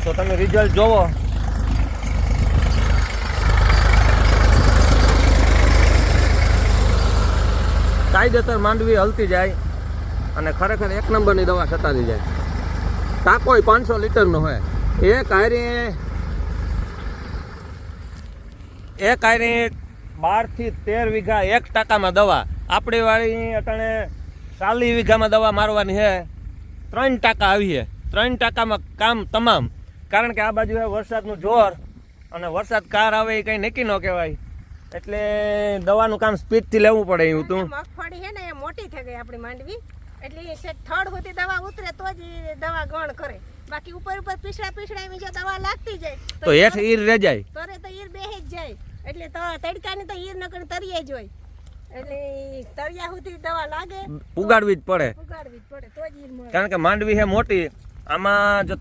તો તમે રિઝલ્ટ જોવો. કાયદેસર માંડવી હલતી જાય અને ખરેખર એક નંબરની દવા છટાતી જાય. ટાંકો 500 લીટરનો હોય. એક હારી 12 થી 13 વીઘા 1 ટાંકામાં દવા. આપણી વાળી અટાણે 40 વીઘામાં દવા મારવાની છે. 3 ટાંકા આવી છે. 3 ટાંકામાં કામ તમામ. કારણ કે આ બાજુ વરસાદનું જોર અને વરસાદ કાર આવે એ કંઈ નક્કી ન કહેવાય. એટલે દવાનું કામ સ્પીડથી લેવું પડે એવું હતું. મગફળી છે ને એ મોટી થઈ ગઈ આપણી માંડવી, એટલે થડ સુધી દવા ઉતરે તો જ દવા ગણ કરે. બાકી ઉપર પીસડા જો દવા લાગતી જાય તો હેઠ ઈર રહી જાય, તરે તો ઈર બેહી જ જાય. એટલે તડકાની તો ઈર નકર તરીએ જ હોય. એટલે તળિયા સુધી દવા લાગે, ઉગાડવી જ પડે તો જ ઈર મળે. કારણ કે માંડવી છે મોટી. આમાં જો